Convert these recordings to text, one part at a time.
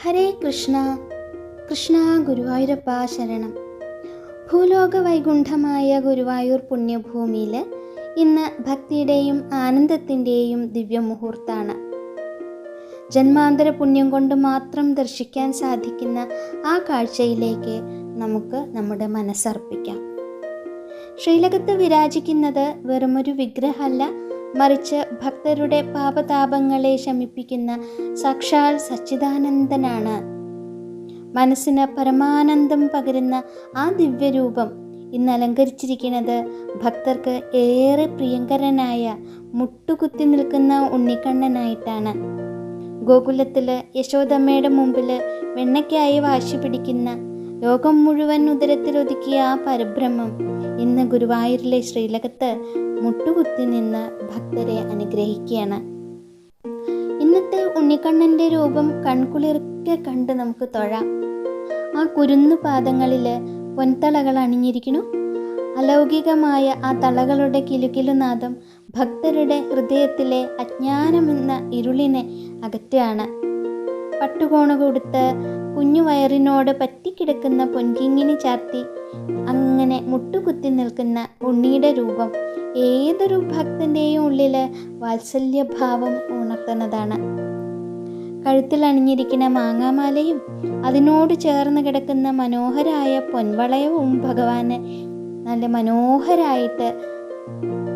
ഹരേ കൃഷ്ണ. കൃഷ്ണ ഗുരുവായൂരപ്പ ശരണം. ഭൂലോക വൈകുണ്ഠമായ ഗുരുവായൂർ പുണ്യഭൂമിയിൽ ഇന്ന് ഭക്തിയുടെയും ആനന്ദത്തിൻ്റെയും ദിവ്യമുഹൂർത്താണ്. ജന്മാന്തര പുണ്യം കൊണ്ട് മാത്രം ദർശിക്കാൻ സാധിക്കുന്ന ആ കാഴ്ചയിലേക്ക് നമുക്ക് നമ്മുടെ മനസ്സർപ്പിക്കാം. ശ്രീലകത്ത് വിരാജിക്കുന്നത് വെറുമൊരു വിഗ്രഹമല്ല, മറിച്ച് ഭക്തരുടെ പാപതാപങ്ങളെ ശമിപ്പിക്കുന്ന സാക്ഷാൽ സച്ചിദാനന്ദനാണ്. മനസ്സിന് പരമാനന്ദം പകരുന്ന ആ ദിവ്യരൂപം ഇന്ന് അലങ്കരിച്ചിരിക്കുന്നത് ഭക്തർക്ക് ഏറെ പ്രിയങ്കരനായ മുട്ടുകുത്തി നിൽക്കുന്ന ഉണ്ണിക്കണ്ണനായിട്ടാണ്. ഗോകുലത്തിൽ യശോദമ്മയുടെ മുമ്പിൽ വെണ്ണയ്ക്കായി വാശി പിടിക്കുന്ന, ലോകം മുഴുവൻ ഉദരത്തിലൊതുക്കിയ ആ പരബ്രഹ്മം ഇന്ന് ഗുരുവായൂരിലെ ശ്രീലകത്ത് മുട്ടുകുത്തി നിന്ന് ഭക്തരെ അനുഗ്രഹിക്കുകയാണ്. ഇന്നത്തെ ഉണ്ണിക്കണ്ണൻ്റെ രൂപം കൺകുളിർക്കെ കണ്ട് നമുക്ക് തൊഴാം. ആ കുരുന്നു പാദങ്ങളിൽ പൊൻതളകൾ അണിഞ്ഞിരിക്കുന്നു. അലൗകികമായ ആ തളകളുടെ കിലുകിലുനാദം ഭക്തരുടെ ഹൃദയത്തിലെ അജ്ഞാനമെന്ന ഇരുളിനെ അകറ്റുകയാണ്. പട്ടുകോണ കൊടുത്ത് കുഞ്ഞു വയറിനോട് പറ്റിക്കിടക്കുന്ന പൊൻകിങ്ങിണി ചാർത്തി അങ്ങനെ മുട്ടുകുത്തി നിൽക്കുന്ന ഉണ്ണിയുടെ രൂപം ഏതൊരു ഭക്തൻ്റെയും ഉള്ളിൽ വാത്സല്യഭാവം ഉണർത്തുന്നതാണ്. കഴുത്തിൽ അണിഞ്ഞിരിക്കുന്ന മാങ്ങാമാലയും അതിനോട് ചേർന്ന് കിടക്കുന്ന മനോഹരായ പൊൻവളയവും ഭഗവാന് നല്ല മനോഹരായിട്ട്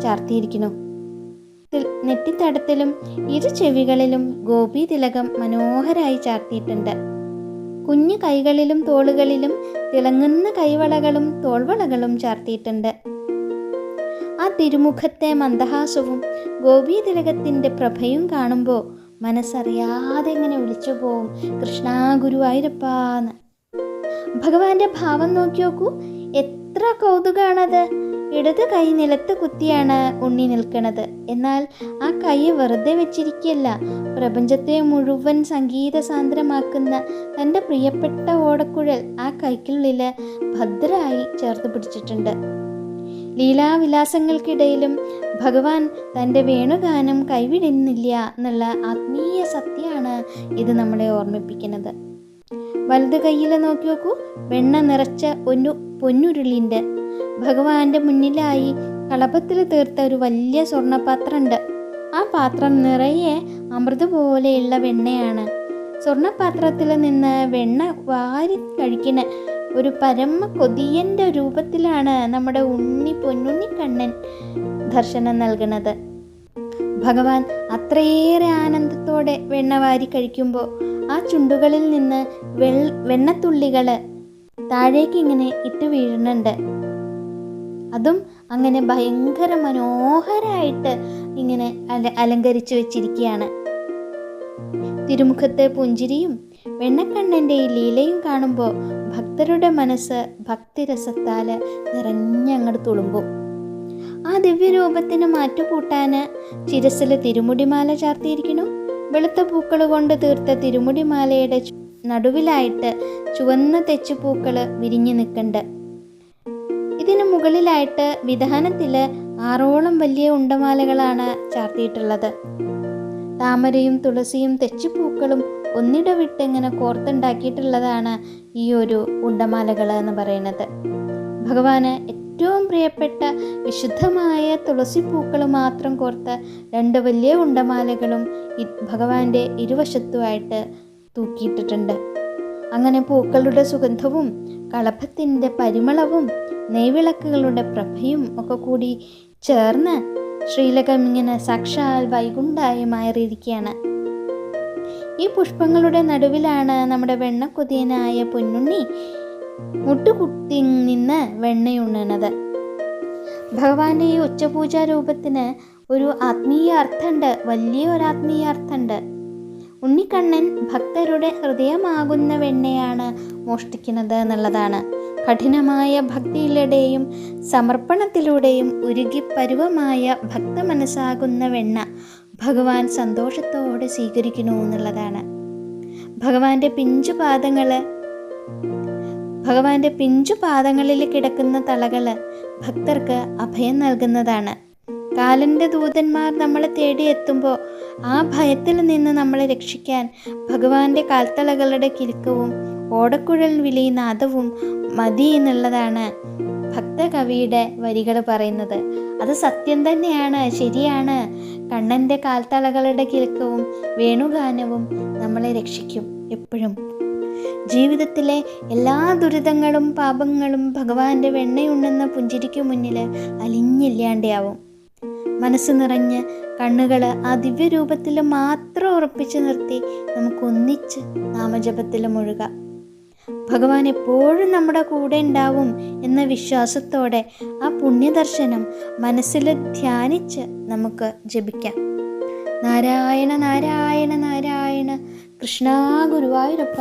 ചാർത്തിയിരിക്കുന്നു. നെറ്റിത്തടത്തിലും ഇരു ചെവികളിലും ഗോപി തിലകം മനോഹരായി ചാർത്തിയിട്ടുണ്ട്. കുഞ്ഞു കൈകളിലും തോളുകളിലും തിളങ്ങുന്ന കൈവളകളും തോൾവളകളും ചാർത്തിയിട്ടുണ്ട്. ആ തിരുമുഖത്തെ മന്ദഹാസവും ഗോപി തിലകത്തിൻ്റെ പ്രഭയും കാണുമ്പോൾ മനസ്സറിയാതെ ഇങ്ങനെ വിളിച്ചു പോവും, കൃഷ്ണ ഗുരുവായൂരപ്പാന്ന്. ഭഗവാന്റെ ഭാവം നോക്കി നോക്കൂ, എത്ര കൗതുകാണത്. ഇടത് കൈ നിലത്ത് കുത്തിയാണ് ഉണ്ണി നിൽക്കുന്നത്. എന്നാൽ ആ കൈ വെറുതെ വെച്ചിരിക്കുകയല്ല, പ്രപഞ്ചത്തെ മുഴുവൻ സംഗീത സാന്ദ്രമാക്കുന്ന തൻ്റെ പ്രിയപ്പെട്ട ഓടക്കുഴൽ ആ കൈക്കുള്ളിൽ ഭദ്രമായി ചേർത്ത് പിടിച്ചിട്ടുണ്ട്. ലീലാവിലാസങ്ങൾക്കിടയിലും ഭഗവാൻ തൻ്റെ വേണുഗാനം കൈവിടുന്നില്ല എന്നുള്ള ആത്മീയ സത്യമാണ് ഇത് നമ്മളെ ഓർമ്മിപ്പിക്കുന്നത്. വലത് കൈയിൽ നോക്കി നോക്കൂ, വെണ്ണ നിറച്ച ഒരു പൊന്നുരുളിൻ്റെ. ഭഗവാന്റെ മുന്നിലായി കളഭത്തിൽ തീർത്ത ഒരു വലിയ സ്വർണ്ണപാത്രമുണ്ട്. ആ പാത്രം നിറയെ അമൃത് പോലെയുള്ള വെണ്ണയാണ്. സ്വർണ്ണപാത്രത്തിൽ നിന്ന് വെണ്ണ വാരി കഴിക്കുന്ന ഒരു പരമ കൊതിയൻ്റെ രൂപത്തിലാണ് നമ്മുടെ പൊന്നുണ്ണിക്കണ്ണൻ ദർശനം നൽകുന്നത്. ഭഗവാൻ അത്രയേറെ ആനന്ദത്തോടെ വെണ്ണ വാരി കഴിക്കുമ്പോൾ ആ ചുണ്ടുകളിൽ നിന്ന് വെണ്ണത്തുള്ളികൾ താഴേക്ക് ഇങ്ങനെ ഇട്ട് വീഴുന്നുണ്ട്. അതും അങ്ങനെ ഭയങ്കര മനോഹരായിട്ട് ഇങ്ങനെ അലങ്കരിച്ചു വെച്ചിരിക്കുകയാണ്. തിരുമുഖത്തെ പുഞ്ചിരിയും വെണ്ണക്കണ്ണൻ്റെ ഈ ലീലയും കാണുമ്പോൾ ഭക്തരുടെ മനസ്സ് ഭക്തിരസത്താൽ നിറഞ്ഞങ്ങോട്ട് തുളുമ്പും. ആ ദിവ്യരൂപത്തിന് മാറ്റുകൂട്ടാൻ ശിരസിൽ തിരുമുടിമാല ചാർത്തിയിരിക്കുന്നു. വെളുത്ത പൂക്കൾ കൊണ്ട് തീർത്ത തിരുമുടിമാലയുടെ നടുവിലായിട്ട് ചുവന്ന തെച്ചുപൂക്കൾ വിരിഞ്ഞു നിൽക്കുന്നുണ്ട്. ഇതിന് മുകളിലായിട്ട് വിധാനത്തിൽ 6ഓളം വലിയ ഉണ്ടമാലകളാണ് ചാർത്തിയിട്ടുള്ളത്. താമരയും തുളസിയും തെച്ചിപ്പൂക്കളും ഒന്നിടവിട്ട് ഇങ്ങനെ കോർത്തുണ്ടാക്കിയിട്ടുള്ളതാണ് ഈ ഒരു ഉണ്ടമാലകൾ എന്ന് പറയുന്നത്. ഭഗവാന് ഏറ്റവും പ്രിയപ്പെട്ട വിശുദ്ധമായ തുളസിപ്പൂക്കൾ മാത്രം കോർത്ത 2 വലിയ ഉണ്ടമാലകളും ഭഗവാന്റെ ഇരുവശത്തുമായിട്ട് തൂക്കിയിട്ടിട്ടുണ്ട്. അങ്ങനെ പൂക്കളുടെ സുഗന്ധവും കളഭത്തിൻ്റെ പരിമളവും നെയ്വിളക്കുകളുടെ പ്രഭയും ഒക്കെ കൂടി ചേർന്ന് ശ്രീലകം ഇങ്ങനെ സാക്ഷാൽ വൈകുണ്ഠായി മാറിയിരിക്കുകയാണ്. ഈ പുഷ്പങ്ങളുടെ നടുവിലാണ് നമ്മുടെ വെണ്ണക്കൊതിയനായ പൊന്നുണ്ണി മുട്ടുകുത്തി നിന്ന് വെണ്ണയുണ്ണുന്നത്. ഭഗവാന്റെ ഈ ഉച്ചപൂജാ രൂപത്തിന് ഒരു ആത്മീയ അർത്ഥമുണ്ട്, വലിയൊരു ആത്മീയ അർത്ഥമുണ്ട്. ഉണ്ണിക്കണ്ണൻ ഭക്തരുടെ ഹൃദയമാകുന്ന വെണ്ണയാണ് മോഷ്ടിക്കുന്നത് എന്നുള്ളതാണ്. കഠിനമായ ഭക്തിയിലൂടെയും സമർപ്പണത്തിലൂടെയും ഉരുകി പരുവമായ ഭക്തമനസ്സാകുന്ന വെണ്ണ ഭഗവാൻ സന്തോഷത്തോടെ സ്വീകരിക്കുന്നു എന്നുള്ളതാണ്. ഭഗവാന്റെ പിഞ്ചു പാദങ്ങളിൽ കിടക്കുന്ന തളകൾ ഭക്തർക്ക് അഭയം നൽകുന്നതാണ്. കാലൻ്റെ ദൂതന്മാർ നമ്മളെ തേടി എത്തുമ്പോൾ ആ ഭയത്തിൽ നിന്ന് നമ്മളെ രക്ഷിക്കാൻ ഭഗവാന്റെ കാൽത്തളകളുടെ കിലുക്കവും ഓടക്കുഴൽ വിളി നാദവും മതി എന്നുള്ളതാണ് ഭക്തകവിയുടെ വരികൾ പറയുന്നത്. അത് സത്യം തന്നെയാണ്, ശരിയാണ്. കണ്ണൻ്റെ കാൽത്തളകളുടെ കിലുക്കവും വേണുഗാനവും നമ്മളെ രക്ഷിക്കും എപ്പോഴും. ജീവിതത്തിലെ എല്ലാ ദുരിതങ്ങളും പാപങ്ങളും ഭഗവാന്റെ വെണ്ണയുണ്ടെന്ന പുഞ്ചിരിക്കു മുന്നിൽ അലിഞ്ഞില്ലാണ്ടാവും. മനസ്സ് നിറഞ്ഞ് കണ്ണുകൾ ആ ദിവ്യരൂപത്തിൽ മാത്രം ഉറപ്പിച്ചു നിർത്തി നമുക്കൊന്നിച്ച് നാമജപത്തിൽ മുഴുകാം. ഭഗവാൻ എപ്പോഴും നമ്മുടെ കൂടെ ഉണ്ടാവും എന്ന വിശ്വാസത്തോടെ ആ പുണ്യദർശനം മനസ്സിൽ ധ്യാനിച്ച് നമുക്ക് ജപിക്കാം. നാരായണ നാരായണ നാരായണ, കൃഷ്ണ ഗുരുവായൂരപ്പ.